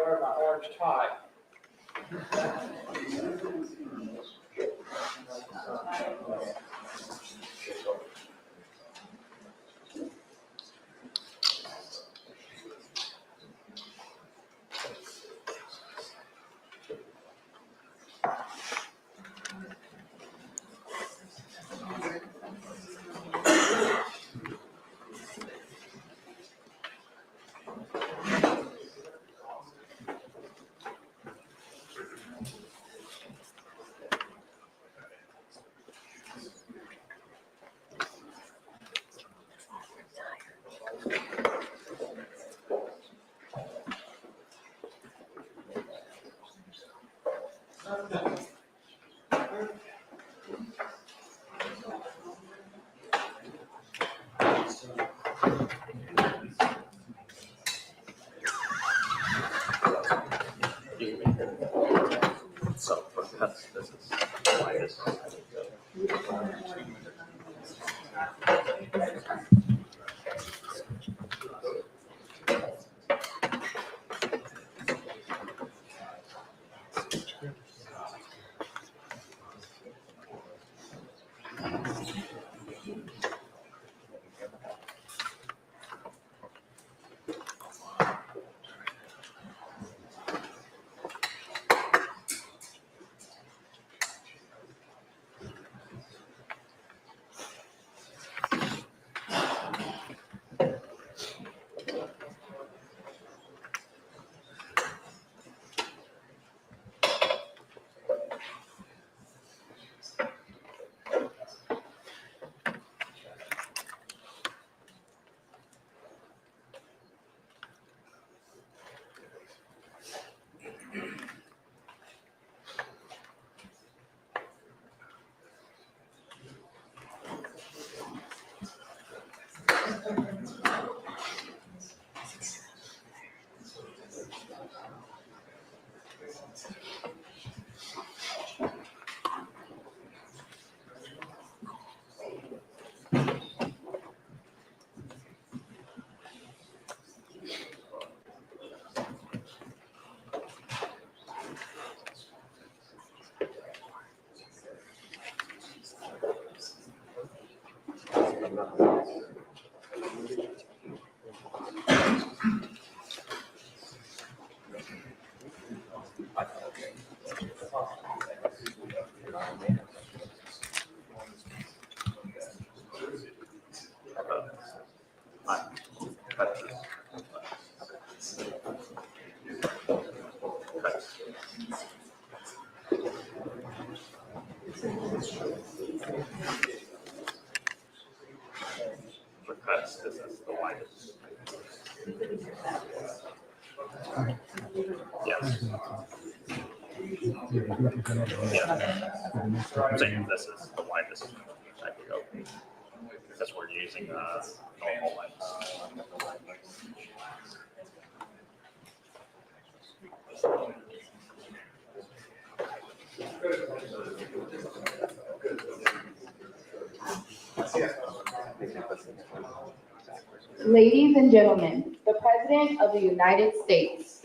wear my orange tie. So for cuts, this is the widest. For cuts, this is the widest. Yes. Yeah. I'm saying this is the widest I could go. Because we're using normal lens. Ladies and gentlemen, the President of the United States.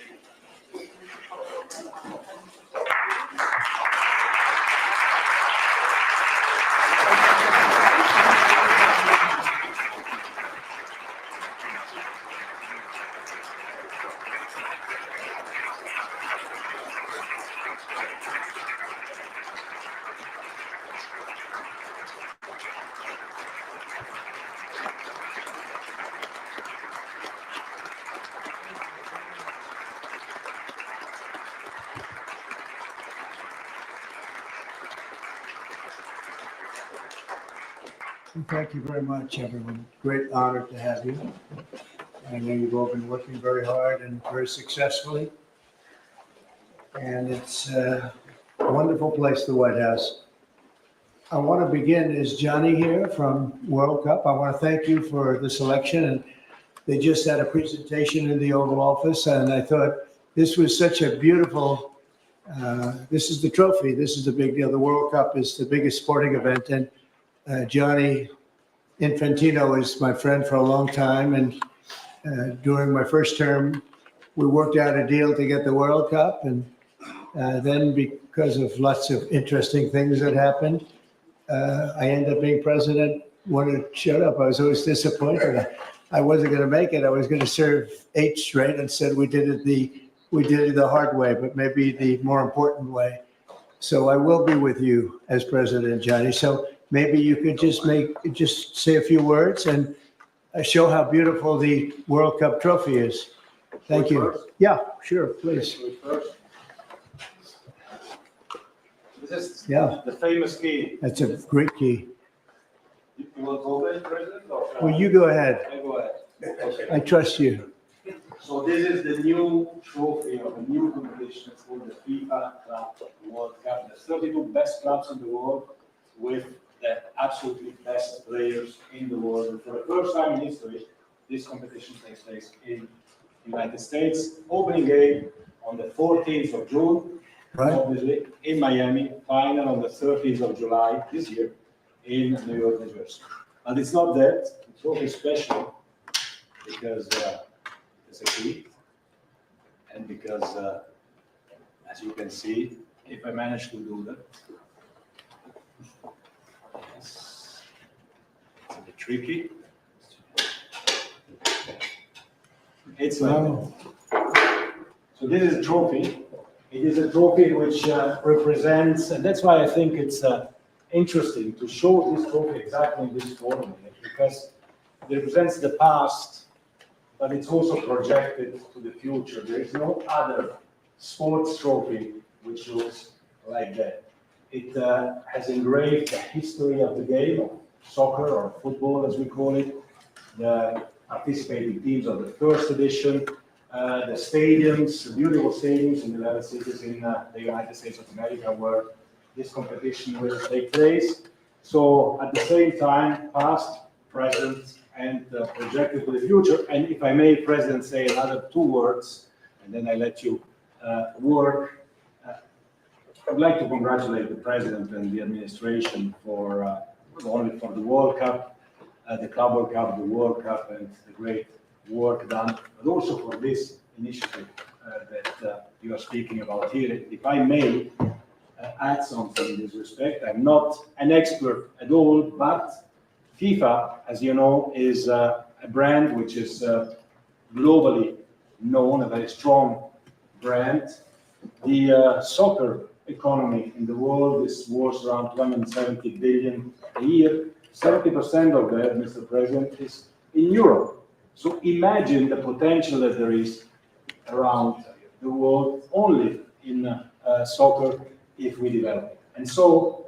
Thank you very much, everyone. Great honor to have you. I know you've all been working very hard and very successfully. And it's a wonderful place, the White House. I want to begin, is Johnny here from World Cup? I want to thank you for the selection. And they just had a presentation in the Oval Office, and I thought this was such a beautiful, this is the trophy. This is the big deal. The World Cup is the biggest sporting event. And Johnny Infantino is my friend for a long time, and during my first term we worked out a deal to get the World Cup, and then because of lots of interesting things that happened, I ended up being president. Wanted to shut up. I was always disappointed. I wasn't going to make it. I was going to serve 8 straight, and said we did it the hard way, but maybe the more important way. So I will be with you as president, Johnny. So maybe you could just say a few words and show how beautiful the World Cup trophy is. Thank you. Yeah, sure, please. This is Yeah, the famous key. that's a great key. You want to open it, President? Or Well, you go ahead. I go ahead. Okay. I trust you. So this is the new trophy of a new competition for the FIFA Club World Cup. The 32 best clubs in the world with the absolutely best players in the world. And for the first time in history, this competition takes place in the United States. Opening game on the 14th of June, Right. obviously, in Miami. Final on the 13th of July this year in New York, New Jersey. But it's not that. It's also special because it's a key, and because, as you can see, if I manage to do that, yes, it's a bit tricky. It's like Wow. so this is a trophy. It is a trophy which represents, and that's why I think it's interesting to show this trophy exactly in this tournament, because it represents the past, but it's also projected to the future. There is no other sports trophy which looks like that. It has engraved the history of the game of soccer or football, as we call it, the participating teams of the first edition, the stadiums, the beautiful stadiums in 11 cities in the United States of America where this competition will take place. So at the same time, past, present, and projected to the future. And if I may, President, say another 2 words, and then I let you work. I'd like to congratulate the President and the administration for not only for the World Cup, the Club World Cup, the World Cup, and the great work done, but also for this initiative that you are speaking about here. If I may add something in this respect, I'm not an expert at all, but FIFA, as you know, is a brand which is globally known, a very strong brand. The soccer economy in the world is worth around 270 billion a year. 70% of that, Mr. President, is in Europe. So imagine the potential that there is around the world only in soccer if we develop it. And so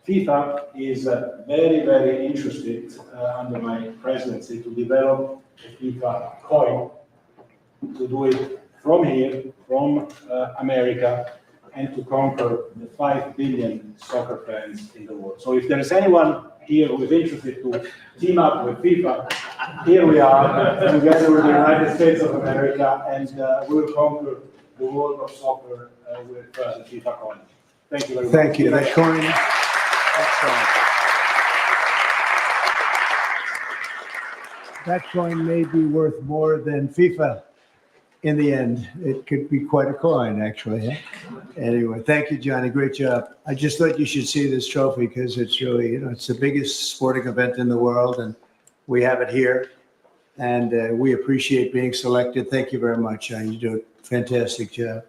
FIFA is very, very interested under my presidency to develop a FIFA coin, to do it from here, from America, and to conquer the 5 billion soccer fans in the world. So if there is anyone here who is interested to team up with FIFA, here we are, together with the United States of America, and we'll conquer the world of soccer with the FIFA coin. Thank you very much. Thank you. That coin, that coin may be worth more than FIFA in the end. It could be quite a coin, actually. Huh? Anyway, thank you, Johnny. Great job. I just thought you should see this trophy because it's really, it's the biggest sporting event in the world, and we have it here. And we appreciate being selected. Thank you very much. You do a fantastic job.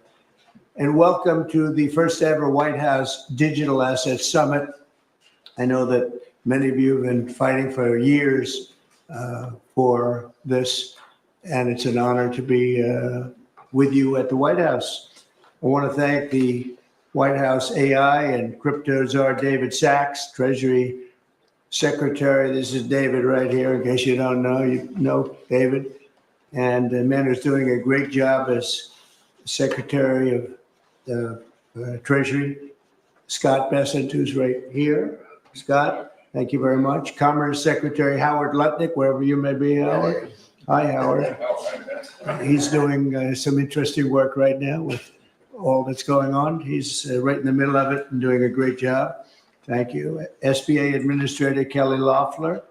And welcome to the first ever White House Digital Assets Summit. I know that many of you have been fighting for years for this, and it's an honor to be with you at the White House. I want to thank the White House AI and crypto czar David Sachs, Treasury Secretary. This is David right here, in case you don't know. You know David. And the man who's doing a great job as Secretary of the Treasury, Scott Bessent, who's right here. Scott, thank you very much. Commerce Secretary Howard Lutnick, wherever you may be, Howard. Hi, Howard. He's doing some interesting work right now with all that's going on. He's right in the middle of it and doing a great job. Thank you. SBA Administrator Kelly Loeffler.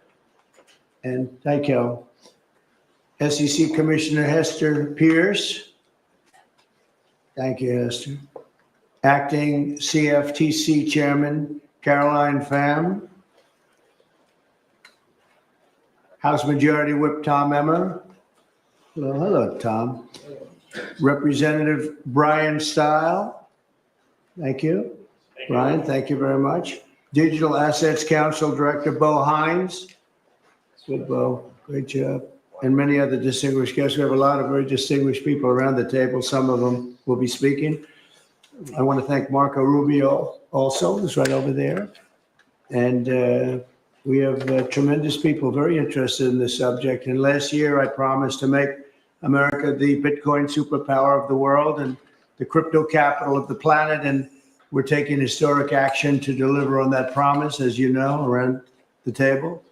And thank you. SEC Commissioner Hester Pierce. Thank you, Esther. Acting CFTC Chairman Caroline Pham. House Majority Whip Tom Emmer. Hello, Tom. Representative Brian Stile. Thank you. Brian, thank you very much. Digital Assets Council Director Bo Hines. Good, Bo. Great job. And many other distinguished guests. We have a lot of very distinguished people around the table. Some of them will be speaking. I want to thank Marco Rubio also, who's right over there. And we have tremendous people very interested in this subject. And last year, I promised to make America the Bitcoin superpower of the world and the crypto capital of the planet. And we're taking historic action to deliver on that promise, as you know, around the table.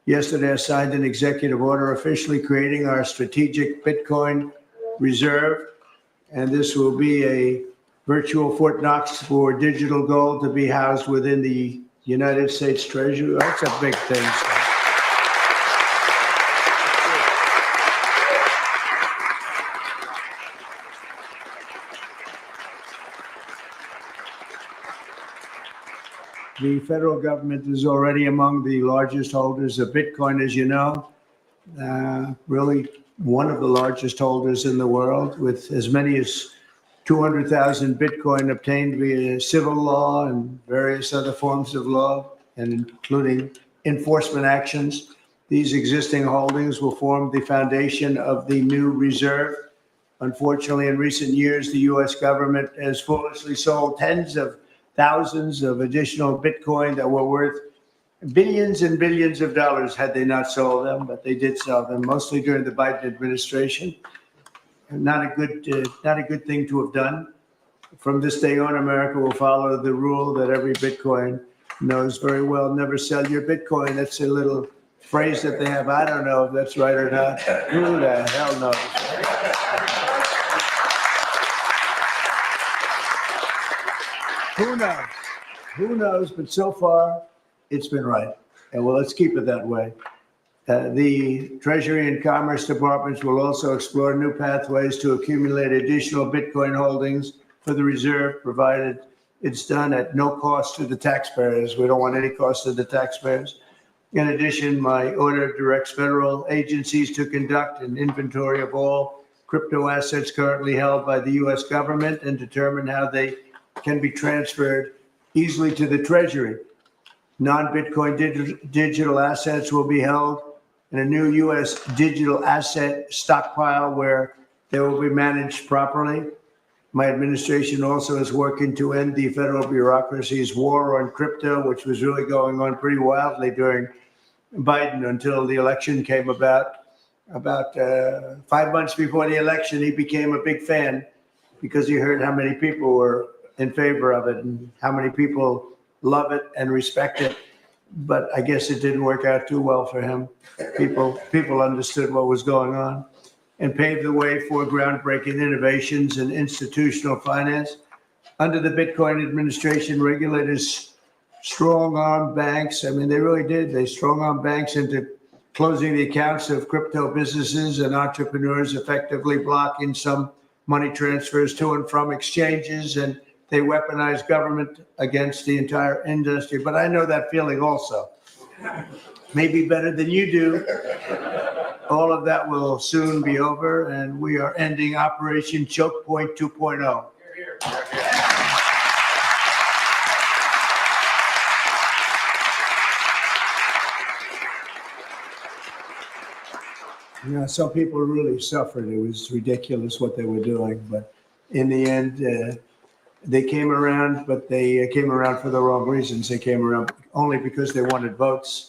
Yesterday, I signed an executive order officially creating our strategic Bitcoin reserve. And this will be a virtual Fort Knox for digital gold to be housed within the United States Treasury. That's a big thing. The federal government is already among the largest holders of Bitcoin, as you know, really one of the largest holders in the world, with as many as 200,000 Bitcoin obtained via civil law and various other forms of law, and including enforcement actions. These existing holdings will form the foundation of the new reserve. Unfortunately, in recent years, the U.S. government has foolishly sold tens of thousands of additional Bitcoin that were worth billions and billions of dollars had they not sold them, but they did sell them, mostly during the Biden administration. Not a good thing to have done. From this day on, America will follow the rule that every Bitcoin knows very well: never sell your Bitcoin. That's a little phrase that they have. I don't know if that's right or not. Who the hell knows? Who knows? Who knows? But so far, it's been right. And well, let's keep it that way. The Treasury and Commerce Departments will also explore new pathways to accumulate additional Bitcoin holdings for the reserve, provided it's done at no cost to the taxpayers. We don't want any cost to the taxpayers. In addition, my order directs federal agencies to conduct an inventory of all crypto assets currently held by the U.S. government and determine how they can be transferred easily to the Treasury. Non-Bitcoin digital assets will be held in a new U.S. digital asset stockpile where they will be managed properly. My administration also is working to end the federal bureaucracy's war on crypto, which was really going on pretty wildly during Biden until the election came about. About 5 months before the election, he became a big fan because he heard how many people were in favor of it and how many people love it and respect it. But I guess it didn't work out too well for him. People understood what was going on and paved the way for groundbreaking innovations in institutional finance. Under the Bitcoin administration, regulators strong-armed banks. I mean, they really did. They strong-armed banks into closing the accounts of crypto businesses and entrepreneurs, effectively blocking some money transfers to and from exchanges, and they weaponized government against the entire industry. But I know that feeling also. Maybe better than you do. All of that will soon be over, and we are ending Operation Choke Point 2.0. You know, some people really suffered. It was ridiculous what they were doing, but in the end, they came around, but they came around for the wrong reasons. They came around only because they wanted votes,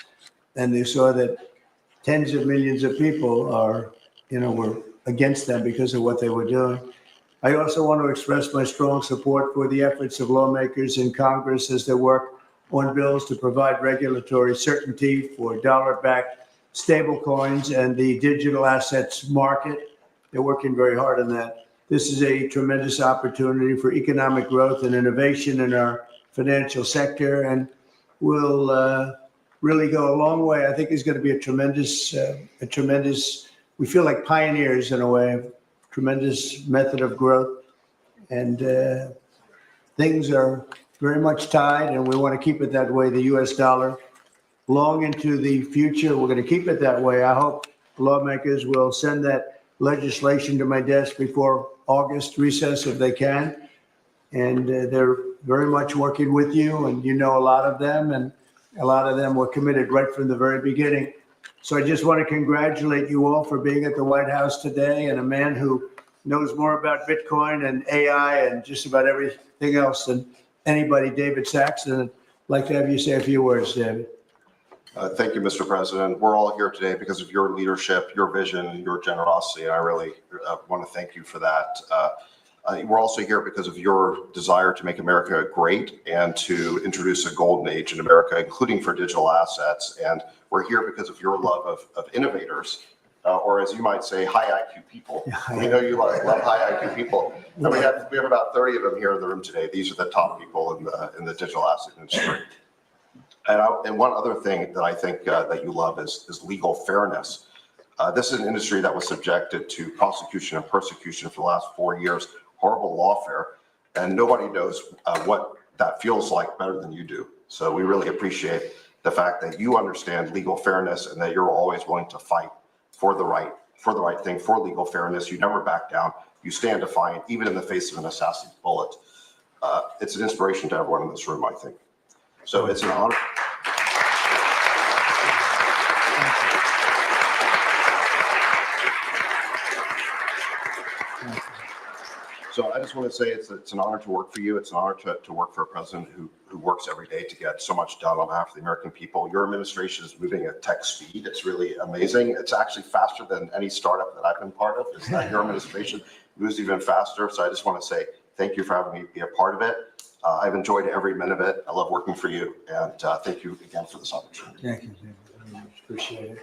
and they saw that tens of millions of people were against them because of what they were doing. I also want to express my strong support for the efforts of lawmakers in Congress as they work on bills to provide regulatory certainty for dollar-backed stablecoins and the digital assets market. They're working very hard on that. This is a tremendous opportunity for economic growth and innovation in our financial sector, and will really go a long way. I think it's going to be a tremendous, we feel like pioneers in a way, tremendous method of growth. And things are very much tied, and we want to keep it that way, the US dollar, long into the future. We're going to keep it that way. I hope lawmakers will send that legislation to my desk before August recess if they can. And they're very much working with you, and you know a lot of them, and a lot of them were committed right from the very beginning. So I just want to congratulate you all for being at the White House today, and a man who knows more about Bitcoin and AI and just about everything else than anybody, David Saxon. I'd like to have you say a few words, David. Thank you, Mr. President. We're all here today because of your leadership, your vision, and your generosity. And I really want to thank you for that. We're also here because of your desire to make America great and to introduce a golden age in America, including for digital assets. And we're here because of your love of innovators, or as you might say, high IQ people. We know you love high IQ people. And we have about 30 of them here in the room today. These are the top people in the digital asset industry. And one other thing that I think that you love is legal fairness. This is an industry that was subjected to prosecution and persecution for the last 4 years, horrible lawfare, and nobody knows what that feels like better than you do. So we really appreciate the fact that you understand legal fairness and that you're always willing to fight for the right thing, for legal fairness. You never back down. You stand defiant, even in the face of an assassin's bullet. It's an inspiration to everyone in this room, I think. So it's an honor. So I just want to say it's an honor to work for you. It's an honor to work for a president who works every day to get so much done on behalf of the American people. Your administration is moving at tech speed. It's really amazing. It's actually faster than any startup that I've been part of. It's that your administration moves even faster. So I just want to say thank you for having me be a part of it. I've enjoyed every minute of it. I love working for you. And thank you again for this opportunity. Thank you, David. Very much. Appreciate it.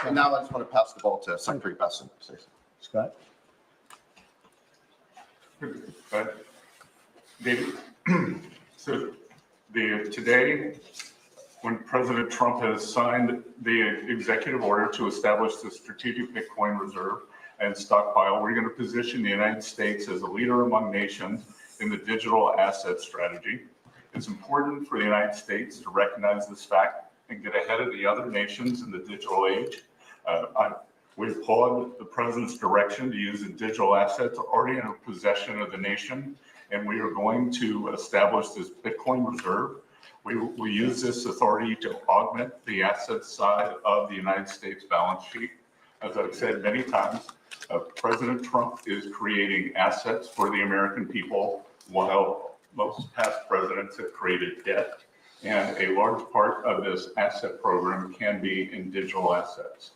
And now I just want to pass the ball to Secretary Besson. Scott? David, so today, when President Trump has signed the executive order to establish the strategic Bitcoin reserve and stockpile, we're going to position the United States as a leader among nations in the digital asset strategy. It's important for the United States to recognize this fact and get ahead of the other nations in the digital age. We applaud the president's direction to use the digital assets already in possession of the nation, and we are going to establish this Bitcoin reserve. We use this authority to augment the asset side of the United States balance sheet. As I've said many times, President Trump is creating assets for the American people, while most past presidents have created debt. And a large part of this asset program can be in digital assets.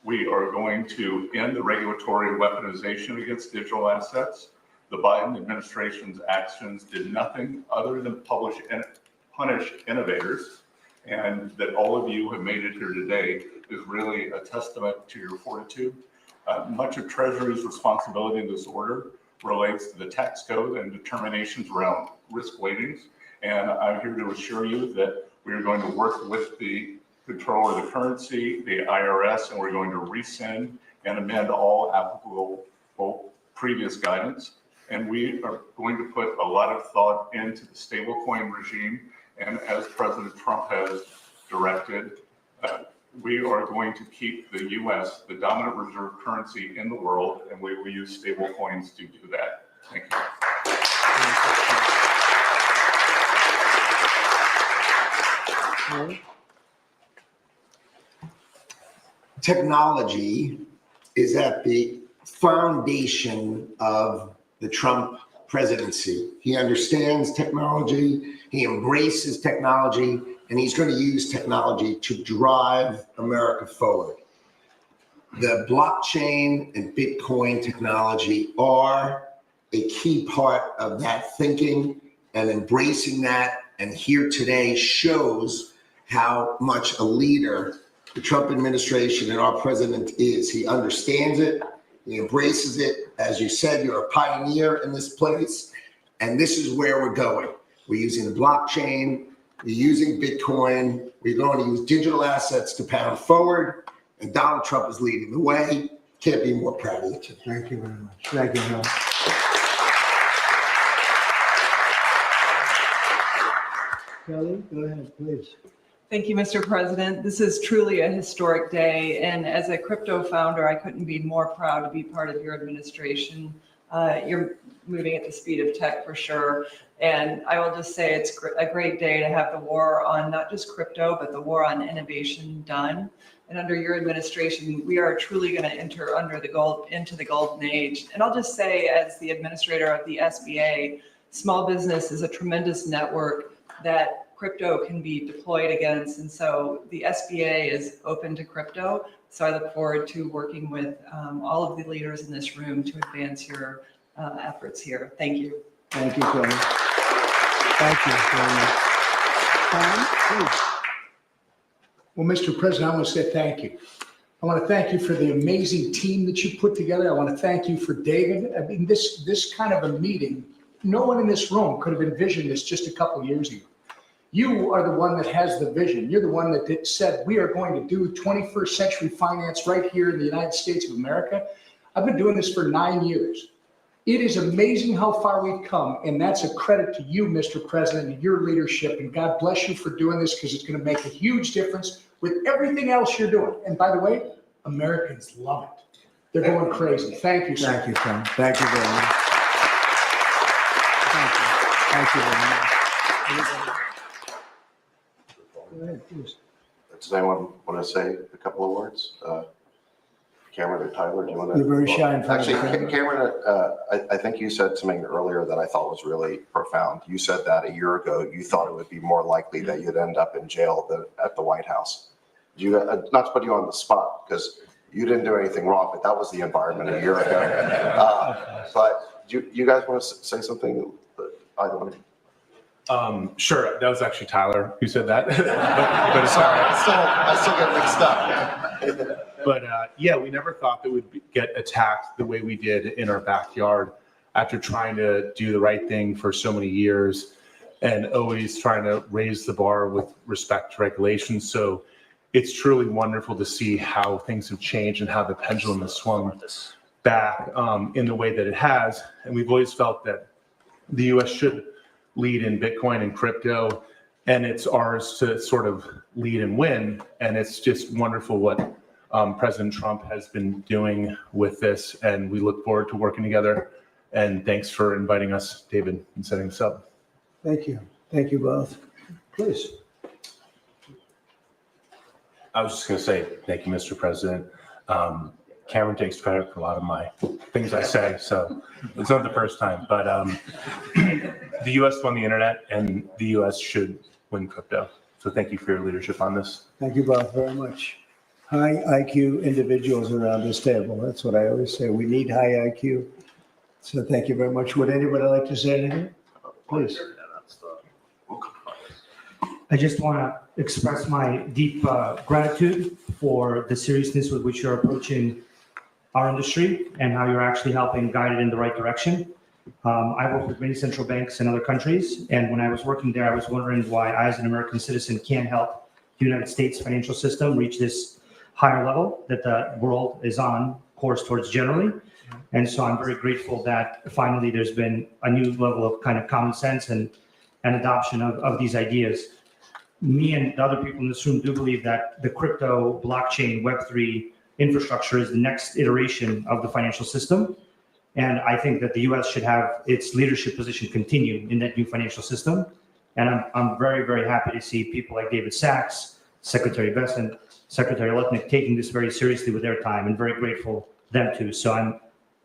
We are going to end the regulatory weaponization against digital assets. The Biden administration's actions did nothing other than punish innovators. And that all of you have made it here today is really a testament to your fortitude. Much of Treasury's responsibility in this order relates to the tax code and determinations around risk weightings. And I'm here to assure you that we are going to work with the controller of the currency, the IRS, and we're going to rescind and amend all applicable previous guidance. And we are going to put a lot of thought into the stablecoin regime. And as President Trump has directed, we are going to keep the U.S. the dominant reserve currency in the world, and we will use stablecoins to do that. Thank you. Technology is at the foundation of the Trump presidency. He understands technology, he embraces technology, and he's going to use technology to drive America forward. The blockchain and Bitcoin technology are a key part of that thinking, and embracing that, and here today shows how much a leader the Trump administration and our president is. He understands it, he embraces it. As you said, you're a pioneer in this place, and this is where we're going. We're using the blockchain, we're using Bitcoin, we're going to use digital assets to pound forward, And Donald Trump is leading the way. Can't be more proud of you today. Thank you very much. Thank you, Bill. Kelly, go ahead, please. Thank you, Mr. President. This is truly a historic day, and as a crypto founder, I couldn't be more proud to be part of your administration. You're moving at the speed of tech for sure, and I will just say it's a great day to have the war on not just crypto, but the war on innovation done. And under your administration, we are truly going to enter into the golden age. And I'll just say, as the administrator of the SBA, small business is a tremendous network that crypto can be deployed against. And so the SBA is open to crypto. So I look forward to working with all of the leaders in this room to advance your efforts here. Thank you. Thank you, Kelly. Thank you very much. Tom, please. Well, Mr. President, I want to say thank you. I want to thank you for the amazing team that you put together. I want to thank you for David. I mean, this kind of a meeting, no one in this room could have envisioned this just a couple of years ago. You are the one that has the vision. You're the one that said, we are going to do 21st century finance right here in the United States of America. I've been doing this for 9 years. It is amazing how far we've come, and that's a credit to you, Mr. President, and your leadership, and God bless you for doing this, because it's going to make a huge difference with everything else you're doing. And by the way, Americans love it. They're going crazy. Thank you, sir. Thank you, Tom. Thank you very much. Thank you. Thank you very much. Go ahead, please. Does anyone want to say a couple of words? Cameron or Tyler, do you want to? You're very shy in front of the Actually, camera. Cameron, I think you said something earlier that I thought was really profound. You said that a year ago, you thought it would be more likely that you'd end up in jail than at the White House. Not to put you on the spot, because you didn't do anything wrong, but that was the environment a year ago. But do you guys want to say something? Either one. Sure, that was actually Tyler who said that. but Sorry, I still get mixed up. But yeah, we never thought that we'd get attacked the way we did in our backyard after trying to do the right thing for so many years and always trying to raise the bar with respect to regulations. So it's truly wonderful to see how things have changed and how the pendulum has swung back in the way that it has. And we've always felt that the U.S. should lead in Bitcoin and crypto, and it's ours to sort of lead and win. And it's just wonderful what President Trump has been doing with this, and we look forward to working together. And thanks for inviting us, David, and setting this up. Thank you. Thank you both. Please. I was just going to say, thank you, Mr. President. Cameron takes credit for a lot of my things I say, so it's not the first time. But the U.S. won the internet, and the U.S. should win crypto. So thank you for your leadership on this. Thank you both very much. High IQ individuals around this table. That's what I always say. We need high IQ. So thank you very much. Would anybody like to say anything? Please. I just want to express my deep gratitude for the seriousness with which you're approaching our industry and how you're actually helping guide it in the right direction. I work with many central banks in other countries, and when I was working there, I was wondering why I, as an American citizen, can't help the United States financial system reach this higher level that the world is on course towards generally. And so I'm very grateful that finally there's been a new level of kind of common sense and adoption of these ideas. Me and the other people in this room do believe that the crypto, blockchain, Web3 infrastructure is the next iteration of the financial system. And I think that the US should have its leadership position continue in that new financial system. And I'm very, very happy to see people like David Sachs, Secretary Bessent, Secretary Lutnick taking this very seriously with their time, and very grateful them too. So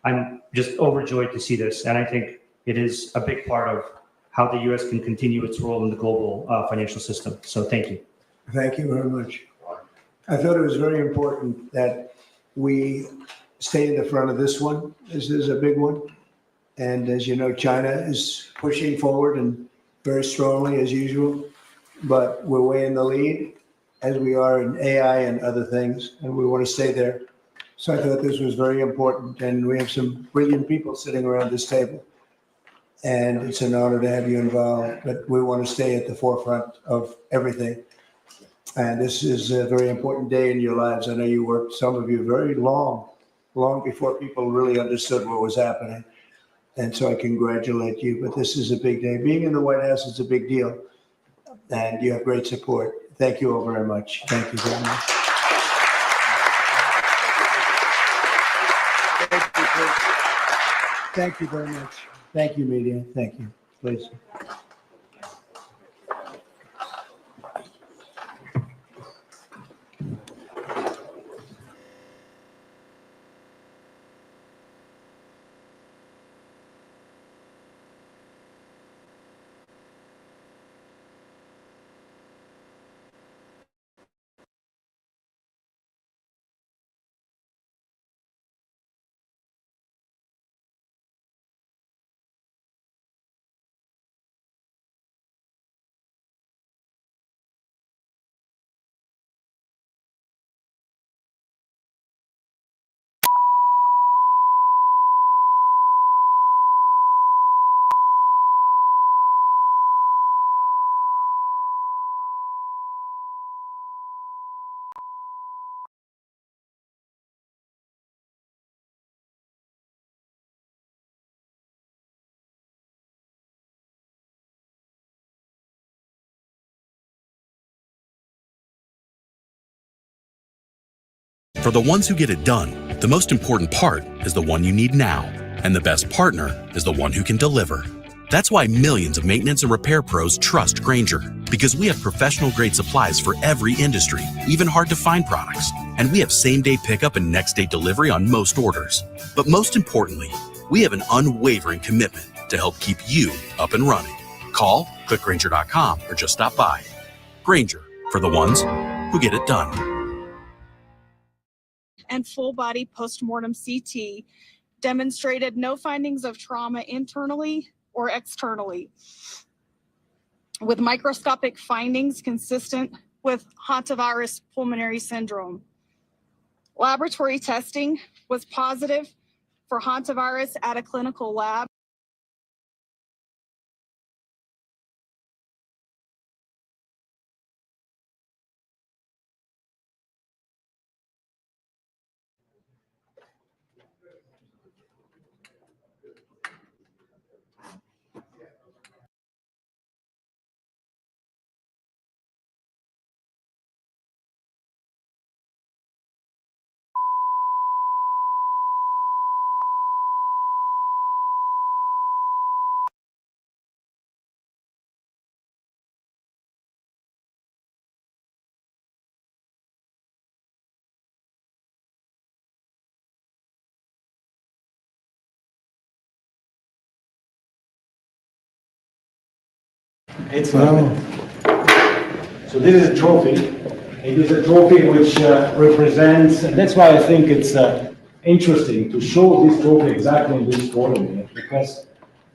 I'm just overjoyed to see this. And I think it is a big part of how the US can continue its role in the global financial system. So thank you. Thank you very much. I thought it was very important that we stay in the front of this one. This is a big one. And as you know, China is pushing forward and very strongly as usual, but we're way in the lead as we are in AI and other things, and we want to stay there. So I thought this was very important, and we have some brilliant people sitting around this table. And it's an honor to have you involved, but we want to stay at the forefront of everything. And this is a very important day in your lives. I know you worked, some of you, very long before people really understood what was happening. And so I congratulate you, but this is a big day. Being in the White House is a big deal, and you have great support. Thank you all very much. Thank you very much. Thank you very much. Thank you, media. Thank you. Please. For the ones who get it done, the most important part is the one you need now, and the best partner is the one who can deliver. That's why millions of maintenance and repair pros trust Grainger, because we have professional-grade supplies for every industry, even hard-to-find products. And we have same-day pickup and next-day delivery on most orders. But most importantly, we have an unwavering commitment to help keep you up and running. Call, click Grainger.com, or just stop by. Grainger, for the ones who get it done. And full-body postmortem CT demonstrated no findings of trauma internally or externally, with microscopic findings consistent with hantavirus pulmonary syndrome. Laboratory testing was positive for hantavirus at a clinical lab. It's so this is a trophy. It is a trophy which represents, and that's why I think it's interesting to show this trophy exactly in this forum, because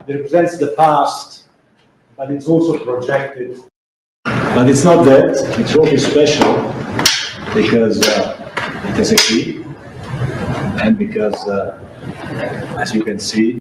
it represents the past, but it's also projected. But it's not that, the trophy is special because it has a key, and because, as you can see,